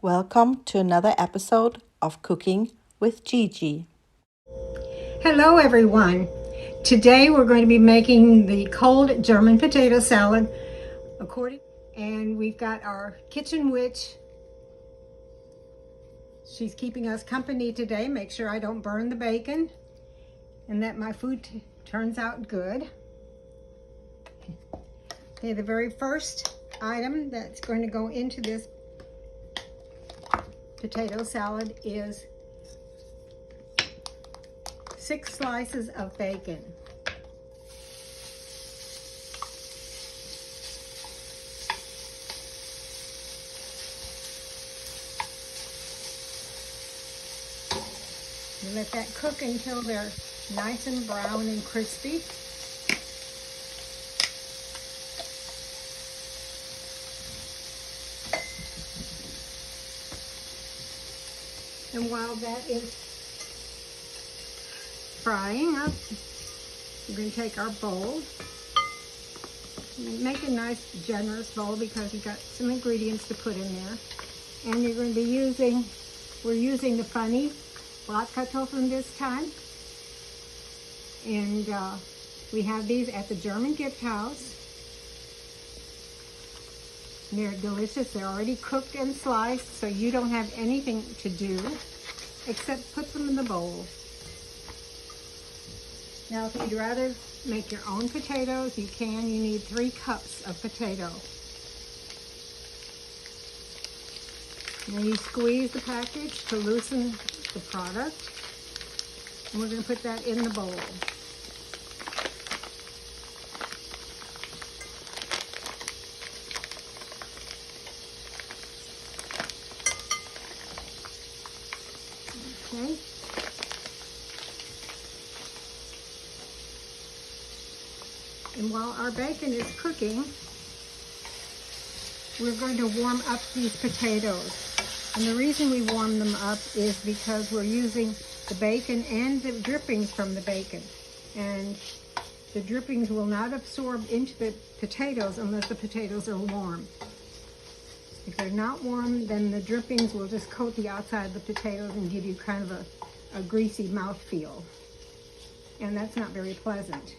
Welcome to another episode of Cooking with GiGi. Hello everyone. Today we're going to be making the cold German potato salad and we've got our kitchen witch. She's keeping us company today. Make sure I don't burn the bacon and that my food turns out good. Okay, the very first item that's going to go into this potato salad is 6 slices of bacon. You let that cook until they're nice and brown and crispy. And while that is frying up, we're going to take our bowl. Make a nice generous bowl because you've got some ingredients to put in there. And you're going to be we're using the Pfanni Bratkartoffeln this time. And we have these at the German gift house. They're delicious. They're already cooked and sliced, so you don't have anything to do except put them in the bowl. Now, if you'd rather make your own potatoes, you can. You need 3 cups of potato. Now you squeeze the package to loosen the product. And we're going to put that in the bowl. Okay. And while our bacon is cooking, we're going to warm up these potatoes. And the reason we warm them up is because we're using the bacon and the drippings from the bacon. And the drippings will not absorb into the potatoes unless the potatoes are warm. If they're not warm, then the drippings will just coat the outside of the potatoes and give you kind of a greasy mouthfeel. And that's not very pleasant.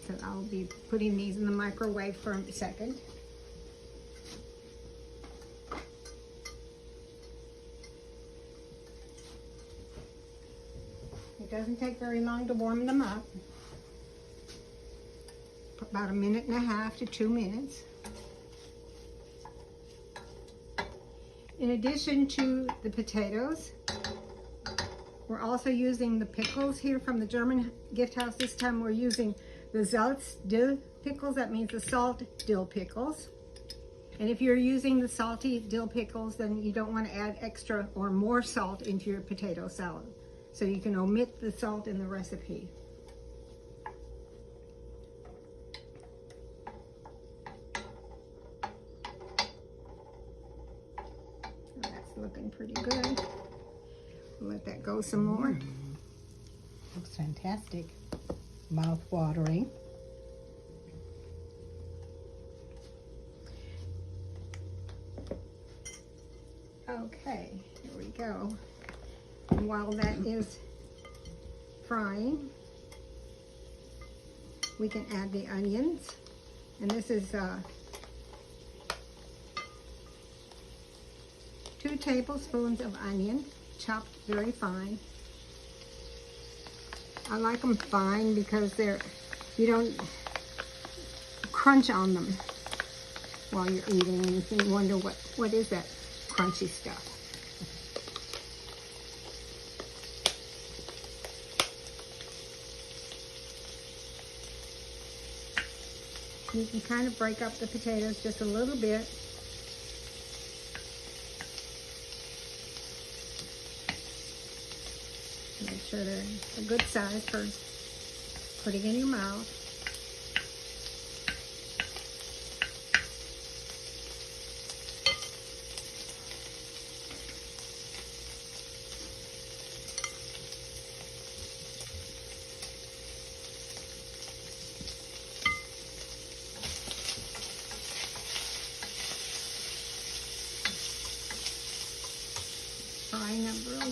So I'll be putting these in the microwave for a second. It doesn't take very long to warm them up. About 1.5 to 2 minutes. In addition to the potatoes, we're also using the pickles here from the German gift house. This time we're using the Salz dill pickles. That means the salt dill pickles. And if you're using the salty dill pickles, then you don't want to add extra or more salt into your potato salad. So you can omit the salt in the recipe. That's looking pretty good. We'll let that go some more. Looks fantastic. Mouth-watering. Okay, here we go. And while that is frying, we can add the onions. And this is 2 tablespoons of onion, chopped very fine. I like them fine because you don't crunch on them while you're eating, and you wonder what is that crunchy stuff. You can kind of break up the potatoes just a little bit. Make sure they're a good size for putting in your mouth.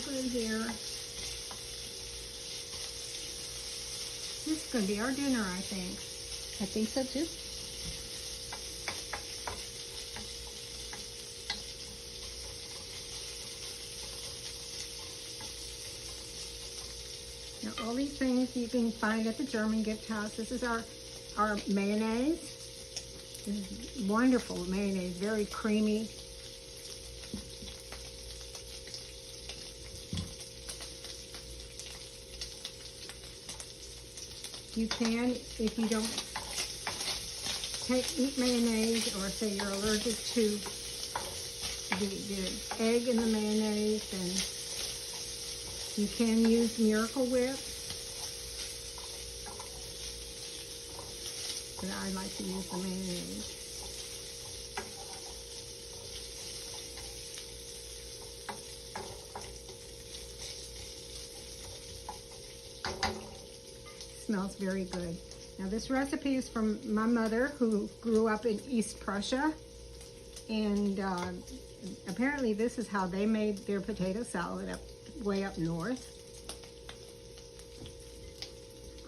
good here. This is going to be our dinner, I think. I think so too. Now, all these things you can find at the German gift house. This is our mayonnaise. This is wonderful mayonnaise, very creamy. You can, if you don't eat mayonnaise, or say you're allergic to the egg in the mayonnaise, then you can use Miracle Whip. But I like to use the mayonnaise. Smells very good. Now this recipe is from my mother, who grew up in East Prussia, and apparently this is how they made their potato salad way up north.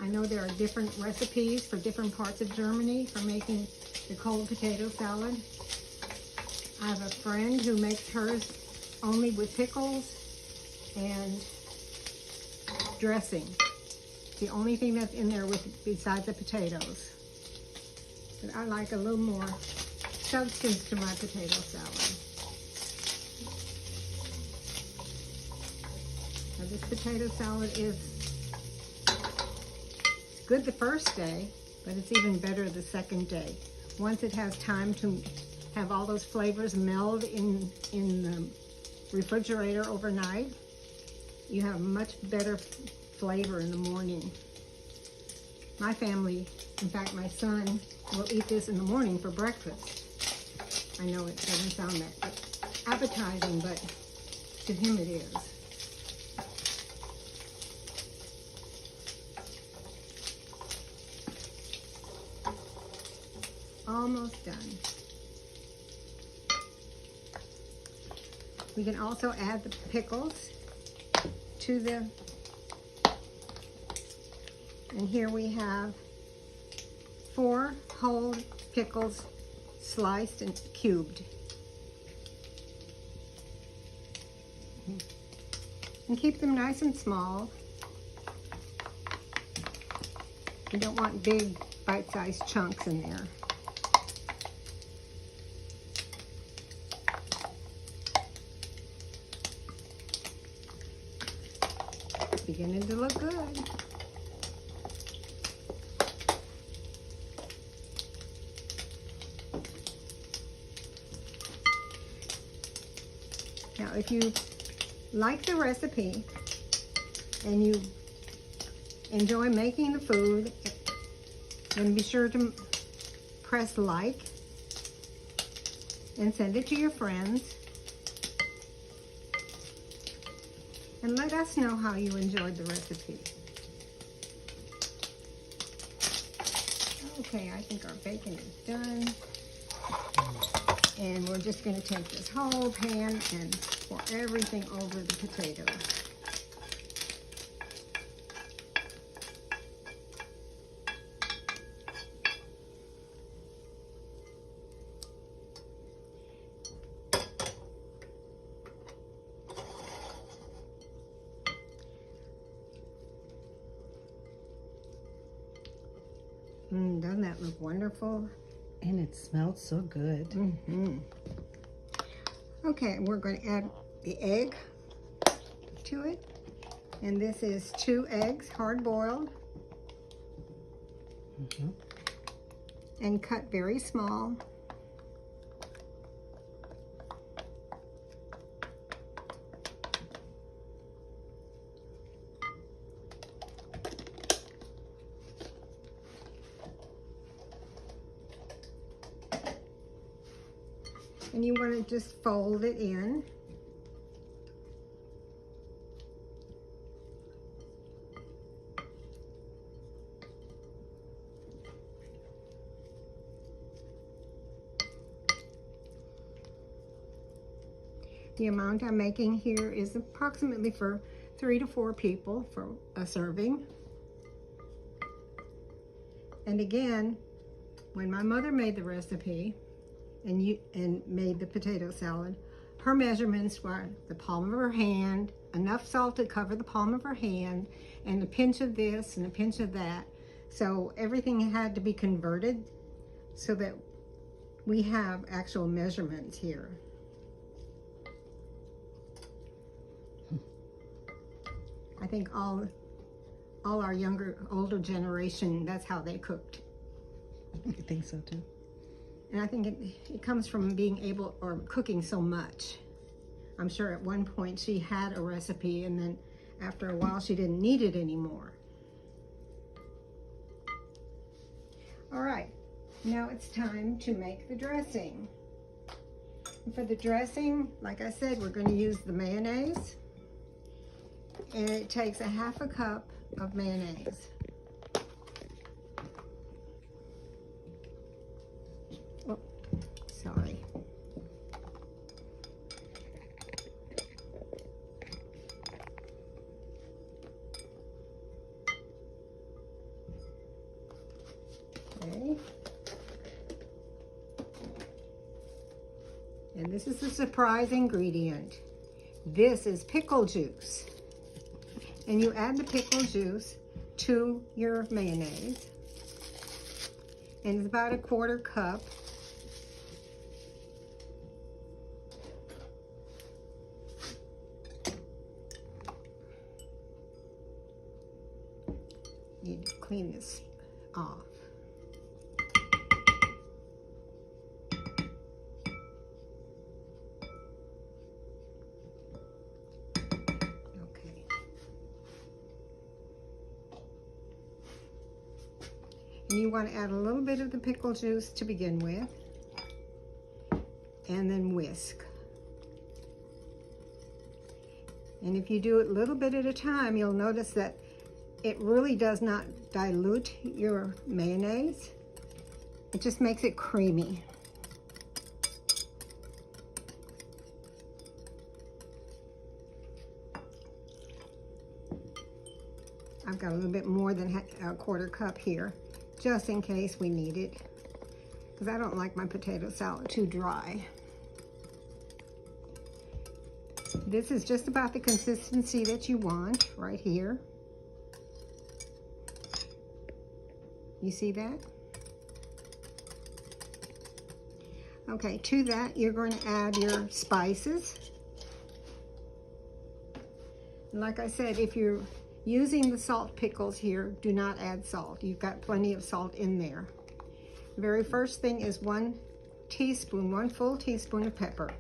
I know there are different recipes for different parts of Germany for making the cold potato salad. I have a friend who makes hers only with pickles and dressing. The only thing that's in there besides the potatoes. But I like a little more substance to my potato salad. Now this potato salad is good the first day, but it's even better the second day. Once it has time to have all those flavors meld in the refrigerator overnight, you have much better flavor in the morning. My family, in fact my son, will eat this in the morning for breakfast. I know it doesn't sound that appetizing, but to him it is. Almost done. We can also add the pickles to the, and here we have 4 whole pickles sliced and cubed. And keep them nice and small. You don't want big bite-sized chunks in there. Beginning to look good. Now, if you like the recipe and you enjoy making the food, then be sure to press like and send it to your friends. And let us know how you enjoyed the recipe. Okay, I think our bacon is done. And we're just going to take this whole pan and pour everything over the potatoes. Doesn't that look wonderful? And it smells so good. Okay, we're going to add the egg to it. And this is 2 eggs, hard-boiled. And cut very small. And you want to just fold it in. The amount I'm making here is approximately for 3 to 4 people for a serving. And again, when my mother made the recipe and made the potato salad, her measurements were the palm of her hand, enough salt to cover the palm of her hand, and a pinch of this and a pinch of that. So everything had to be converted so that we have actual measurements here. I think all our older generation, that's how they cooked. I think so too. And I think it comes from being able, or cooking so much. I'm sure at one point she had a recipe and then after a while she didn't need it anymore. All right, now it's time to make the dressing. And for the dressing, like I said, we're going to use the mayonnaise. And it takes a half a cup of mayonnaise. Oh, sorry. Okay. And this is the surprise ingredient. This is pickle juice. And you add the pickle juice to your mayonnaise. And it's about a 1/4 cup. You need to clean this off. And you want to add a little bit of the pickle juice to begin with, and then whisk. And if you do it a little bit at a time, you'll notice that it really does not dilute your mayonnaise. It just makes it creamy. I've got a little bit more than a 1/4 cup here, just in case we need it, because I don't like my potato salad too dry. This is just about the consistency that you want right here. You see that? Okay, to that you're going to add your spices. And like I said, if you're using the salt pickles here, do not add salt. You've got plenty of salt in there. The very first thing is 1 teaspoon, 1 full teaspoon of pepper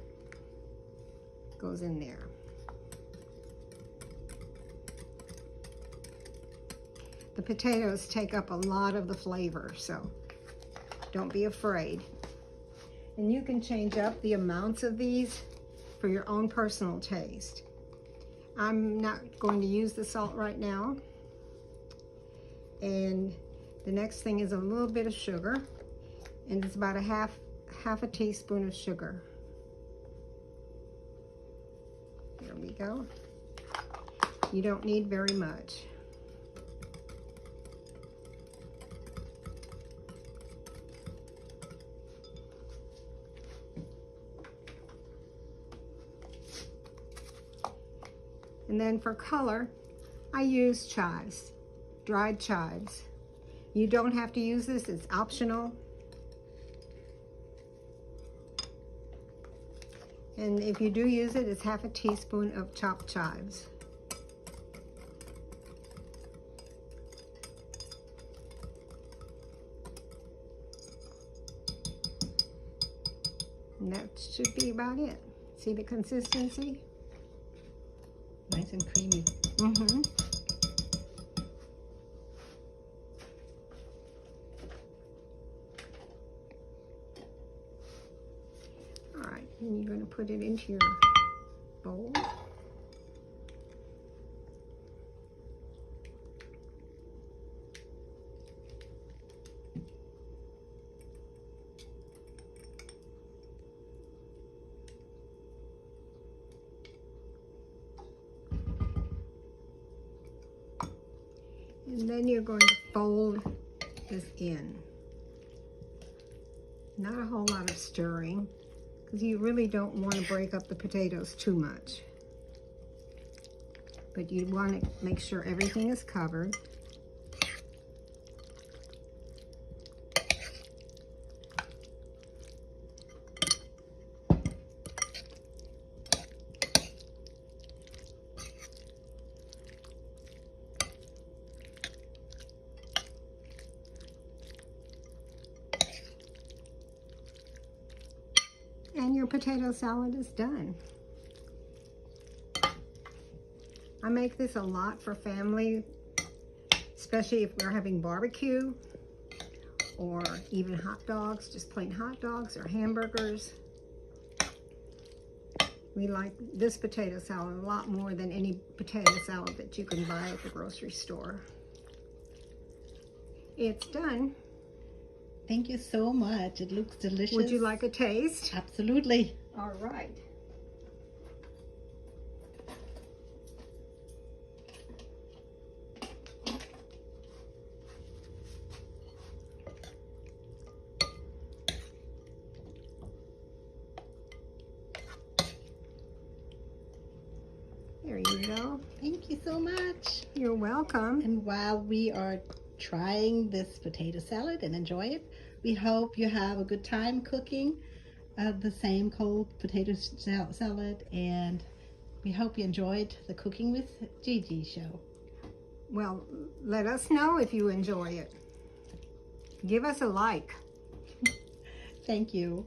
goes in there. The potatoes take up a lot of the flavor, so don't be afraid. And you can change up the amounts of these for your own personal taste. I'm not going to use the salt right now. And the next thing is a little bit of sugar, and it's about a half a teaspoon of sugar. There we go. You don't need very much. And then for color, I use chives, dried chives. You don't have to use this, it's optional. And if you do use it, it's half a teaspoon of chopped chives. And that should be about it. See the consistency? Nice and creamy. Mm-hmm. All right, and you're going to put it into your bowl. And then you're going to fold this in. Not a whole lot of stirring, because you really don't want to break up the potatoes too much. But you want to make sure everything is covered. And your potato salad is done. I make this a lot for family, especially if we're having barbecue or even hot dogs, just plain hot dogs or hamburgers. We like this potato salad a lot more than any potato salad that you can buy at the grocery store. It's done. Thank you so much. It looks delicious. Would you like a taste? Absolutely. All right. There you go. Thank you so much. You're welcome. And while we are trying this potato salad and enjoy it, we hope you have a good time cooking the same cold potato salad, and we hope you enjoyed the Cooking with GiGi show. Well, let us know if you enjoy it. Give us a like. Thank you.